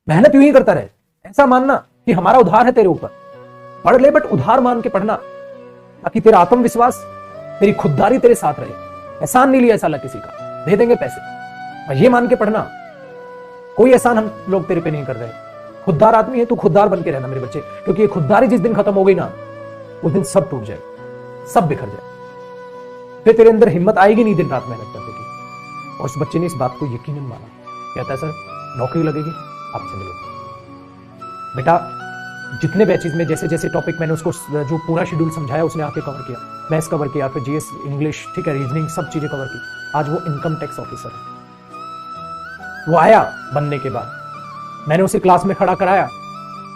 मेहनत यूं ही करता रहे, ऐसा मानना कि हमारा उधार है तेरे ऊपर, पढ़ ले बट उधार मान के पढ़ना, ताकि तेरा आत्मविश्वास, तेरी खुददारी तेरे साथ रहे। एहसान नहीं लिया साला किसी का, दे देंगे पैसे, और ये मान के पढ़ना कोई एहसान हम लोग तेरे पे नहीं कर रहे। खुददार आदमी है, तू खुददार बन के रहना मेरे बच्चे, क्योंकि ये खुददारी जिस दिन खत्म हो गई ना, उस दिन सब टूट जाए, सब बिखर जाए, फिर तेरे अंदर हिम्मत आएगी नहीं दिन रात मेहनत करने की। और उस बच्चे ने इस बात को यकीनन माना, कहता है सर नौकरी लगेगी आपसे मिलेगी। बेटा जितने बैचेज में जैसे जैसे टॉपिक मैंने उसको जो पूरा शेड्यूल समझाया उसने आके कवर किया, मैथ्स कवर किया, फिर जीएस, इंग्लिश, ठीक है, रीजनिंग, सब चीजें कवर की। आज वो इनकम टैक्स ऑफिसर है। वो आया बनने के बाद, मैंने उसे क्लास में खड़ा कराया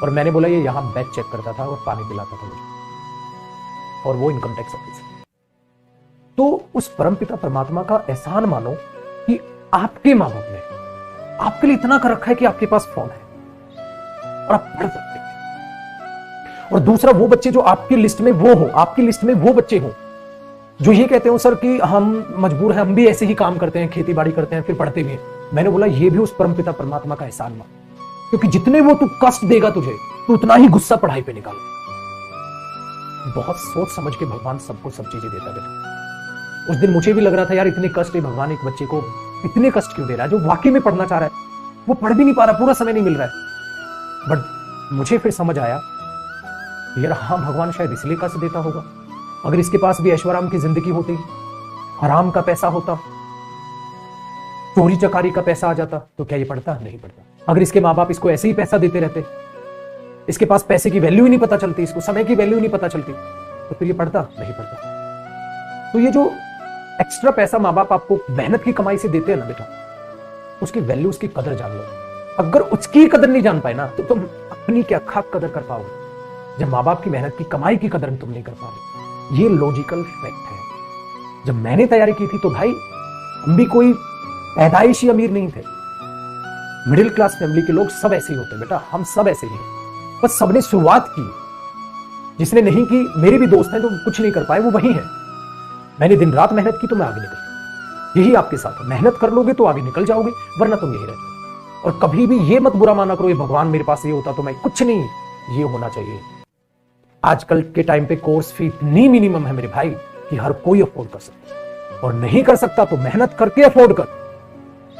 और मैंने बोला ये यहां बैच चेक करता था और पानी पिलाता था मुझे, और वो इनकम टैक्स ऑफिसर। तो उस परमपिता परमात्मा का एहसान मानो कि आपके मां बाप ने आपके लिए इतना कर रखा है कि आपके पास फोन है और आप पढ़ सकते हैं। और दूसरा, वो बच्चे जो आपकी लिस्ट में वो हो, आपकी लिस्ट में वो बच्चे हो जो ये कहते हो सर कि हम मजबूर हैं, हम भी ऐसे ही काम करते हैं, खेती बाड़ी करते हैं, फिर पढ़ते भी हैं। मैंने बोला ये भी उस परमपिता परमात्मा का एहसान मान, क्योंकि जितने वो तू कष्ट देगा तुझे, तो उतना ही गुस्सा पढ़ाई पे निकाल। बहुत सोच समझ के भगवान सबको सब चीजें देता बेटा। उस दिन मुझे भी लग रहा था यार इतने कष्ट है, भगवान एक बच्चे को इतने कष्ट क्यों दे रहा है, जो वाकई में पढ़ना चाह रहा है, वो पढ़ भी नहीं पा रहा, पूरा समय नहीं मिल रहा है। बट मुझे फिर समझ आया यार हाँ, भगवान शायद इसलिए कष्ट देता होगा। अगर इसके पास भी ऐश्वर्याम की जिंदगी होती, हराम का पैसा होता, चोरी चकारी का पैसा आ जाता, तो क्या ये पढ़ता? नहीं पढ़ता। अगर इसके माँ बाप इसको ऐसे ही पैसा देते रहते, इसके पास पैसे की वैल्यू ही नहीं पता चलती, इसको समय की वैल्यू नहीं पता चलती, तो फिर ये पढ़ता? नहीं पढ़ता। तो ये जो एक्स्ट्रा पैसा माँ बाप आपको मेहनत की कमाई से देते हैं ना बेटा, उसकी वैल्यू, उसकी कदर जान लो। अगर उसकी कदर नहीं जान पाए ना, तो तुम अपनी क्या खाक कदर कर पाओगे, जब माँ बाप की मेहनत की कमाई की कदर तुम नहीं कर पा रहे। ये लॉजिकल फैक्ट है। जब मैंने तैयारी की थी तो भाई हम भी कोई पैदाइशी अमीर नहीं थे, मिडिल क्लास फैमिली के लोग सब ऐसे ही होते बेटा, हम सब ऐसे ही, बस सबने शुरुआत की। जिसने नहीं की, मेरे भी दोस्त हैं जो कुछ नहीं कर पाए, वो वही है। मैंने दिन रात मेहनत की तो मैं आगे निकल। यही आपके साथ है, मेहनत कर लोगे तो आगे निकल जाओगे, वरना तुम यही रह जाओगे। और कभी भी ये मत बुरा माना करो ये भगवान मेरे पास ये होता तो मैं कुछ नहीं, ये होना चाहिए। आजकल के टाइम पे कोर्स फी इतनी मिनिमम है मेरे भाई कि हर कोई अफोर्ड कर सकता है, और नहीं कर सकता तो मेहनत करके अफोर्ड कर,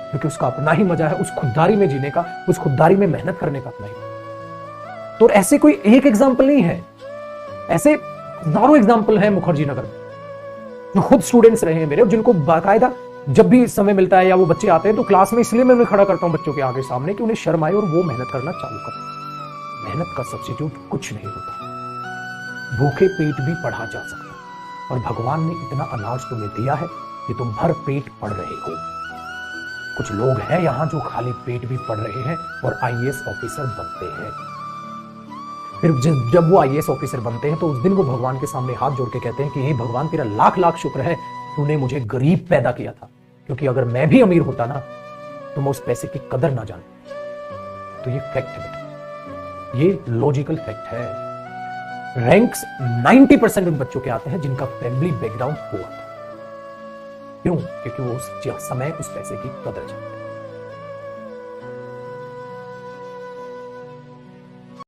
क्योंकि उसका अपना ही मजा है उस खुददारी में जीने का, उस खुददारी में मेहनत करने का अपना ही। तो ऐसे कोई एक एग्जाम्पल नहीं है, ऐसे हजारों एग्जाम्पल है मुखर्जी नगर में, जो खुद स्टूडेंट्स रहे हैं मेरे, जिनको बाकायदा जब भी समय मिलता है या वो बच्चे आते हैं तो क्लास में इसलिए मैं उन्हें खड़ा करता हूं बच्चों के आगे सामने कि उन्हें शर्म आए और वो मेहनत करना चालू करें। मेहनत का सब्स्टिट्यूट कुछ नहीं होता, भूखे पेट भी पढ़ा जा सकता, और भगवान ने इतना अनाज तुम्हें दिया है कि तुम भर पेट पढ़ रहे हो। कुछ लोग हैं यहां जो खाली पेट भी पढ़ रहे हैं और आईएएस ऑफिसर बनते हैं। फिर जब वो आईएएस ऑफिसर बनते हैं तो उस दिन वो भगवान के सामने हाथ जोड़ के कहते हैं कि हे भगवान, तेरा लाख लाख शुक्र है, तूने मुझे गरीब पैदा किया था, क्योंकि अगर मैं भी अमीर होता ना तो मैं उस पैसे की कदर ना जानता। तो ये फैक्ट है बेटा, ये लॉजिकल फैक्ट है। रैंक्स 90% उन बच्चों के आते हैं जिनका फैमिली बैकग्राउंड हुआ था। क्यों? क्योंकि वो उस समय उस पैसे की कदर जानते हैं।